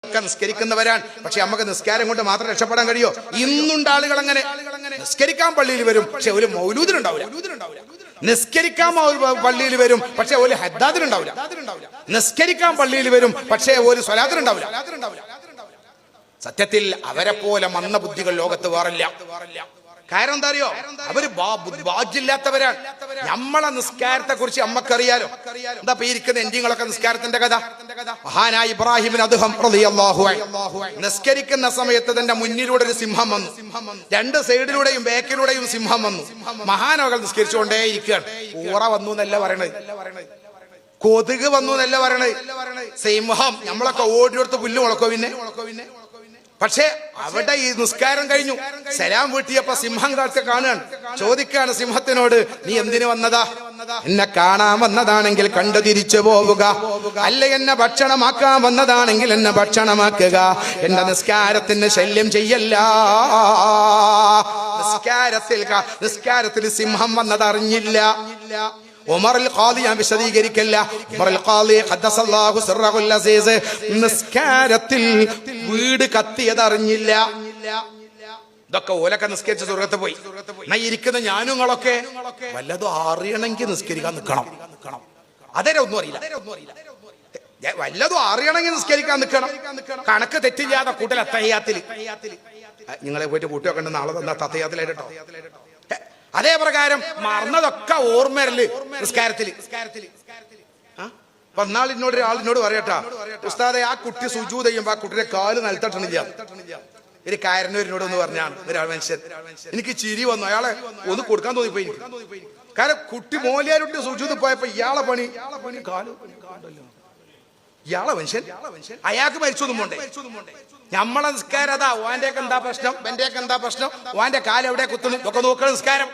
ഒക്കെ നിസ്കരിക്കുന്നവരാണ്. പക്ഷെ നമുക്ക് നിസ്കാരം കൊണ്ട് മാത്രം രക്ഷപ്പെടാൻ കഴിയോ? ഇന്നുണ്ട് ആളുകൾ അങ്ങനെ. നിസ്കരിക്കാൻ പള്ളിയിൽ വരും, പക്ഷെ ഒരു മൗലൂദിനുണ്ടാവില്ല. നിസ്കരിക്കാൻ പള്ളിയിൽ വരും, പക്ഷെ ഒരു ഹദ്ദാദിനുണ്ടാവില്ല. നിസ്കരിക്കാൻ പള്ളിയിൽ വരും, പക്ഷെ ഒരു സ്വലാത്തിനുണ്ടാവില്ല. സത്യത്തിൽ അവരെ പോലെ മന്ദബുദ്ധികൾ ലോകത്ത് വേറില്ല. കാരണം എന്താ അറിയോ? അവര് ബാധ്യമില്ലാത്തവരാണ്. നമ്മളെ നിസ്കാരത്തെ കുറിച്ച് നമ്മക്കറിയാലോ. എന്താ ഇരിക്കുന്ന എൻഡിങ്ങളൊക്കെ നിസ്കാരത്തിന്റെ കഥ. മഹാനായ ഇബ്രാഹിമിൻ അദ്ഹം റളിയല്ലാഹു അൻഹു നിസ്കരിക്കുന്ന സമയത്ത് തന്റെ മുന്നിലൂടെ ഒരു സിംഹം വന്നു, രണ്ട് സൈഡിലൂടെയും ബാക്കിലൂടെയും സിംഹം വന്നു. മഹാനവകൾ നിസ്കരിച്ചുകൊണ്ടേ ഇരിക്കുകയാണ്. ഊറ വന്നു എന്നല്ല പറയണത്, കൊതുക് വന്നു എന്നല്ല പറയണത്. സിംഹം നമ്മളൊക്കെ ഓടിയെടുത്ത് പുല്ല് മുളക്കോ പിന്നെ. പക്ഷെ അവിടെ ഈ നിസ്കാരം കഴിഞ്ഞു, സലാം വീട്ടിയപ്പോ സിംഹം കാഴ്ച കാണുകയാണ്. ചോദിക്കാണ് സിംഹത്തിനോട്, നീ എന്തിനു വന്നതാ? എന്നെ കാണാൻ വന്നതാണെങ്കിൽ കണ്ടു തിരിച്ചു പോവുക, അല്ല എന്നെ ഭക്ഷണമാക്കാൻ വന്നതാണെങ്കിൽ എന്നെ ഭക്ഷണമാക്കുക. എന്റെ നിസ്കാരത്തിന് ശല്യം ചെയ്യല്ല. നിസ്കാരത്തിൽ സിംഹം വന്നതറിഞ്ഞില്ല. ഉമർ അൽ ഖാദി ഞാൻ വിശദീകരിക്കല്ല. ഉമർ അൽ ഖാദി ഖദ്ദസല്ലാഹു സിർറഹുൽ അസീസ് നിസ്കാരത്തിൽ വീട് കത്തിയത് അറിഞ്ഞില്ല. ഇതൊക്കെ ഓലൊക്കെ നിസ്കരിച്ച് സ്വർഗ്ഗത്ത് പോയി. എന്നാ ഇരിക്കുന്ന ഞാനുങ്ങളൊക്കെ വല്ലതും അറിയണമെങ്കിൽ നിസ്കരിക്കാൻ നിൽക്കണം. അതേ ഒന്നും അറിയില്ല. വല്ലതും അറിയണമെങ്കിൽ നിസ്കരിക്കാൻ നിൽക്കണം. കണക്ക് തെറ്റില്ലാതെ കൂട്ടൽ അത്തഹിയ്യാത്തില്. നിങ്ങളെ പോയിട്ട് കൂട്ടിയൊക്കെ ഉണ്ട്, നാളെ തന്നാ തത്തഹിയ്യാത്തിലായിട്ടോ. അതേ പ്രകാരം മറന്നതൊക്കെ ഓർമ്മയില് നിസ്കാരത്തില്. അപ്പൊ എന്നാളിനോട് ഒരാളിനോട് പറയട്ടാ, ഉസ്താദെ ആ കുട്ടി സുജൂദ് ചെയ്യുമ്പോ ആ കുട്ടിയുടെ കാല് നിലത്തട്ടണില്ല. ഒരു കാരനോരിനോട് ഒന്ന് പറഞ്ഞാണ് ഒരാൾ മനുഷ്യൻ. എനിക്ക് ചിരി വന്നു, അയാളെ ഒന്ന് കൊടുക്കാൻ തോന്നിപ്പോയി എനിക്ക്. കാരണം കുട്ടി മോലിയാരുട്ടി സുജൂദ് പോയപ്പോ ഇയാളെ പണി കാല്, ഇയാളെ മനുഷ്യൻ അയാൾക്ക് മരിച്ചൊന്നും പോണ്ടേ? നമ്മളെ നിസ്കാരം അതാ. ഓന്റെ ഒക്കെ എന്താ പ്രശ്നം, എന്റെ ഒക്കെ എന്താ പ്രശ്നം, ഓന്റെ കാല് എവിടെ കുത്തുന്നു ഒക്കെ നോക്കണം നിസ്കാരം.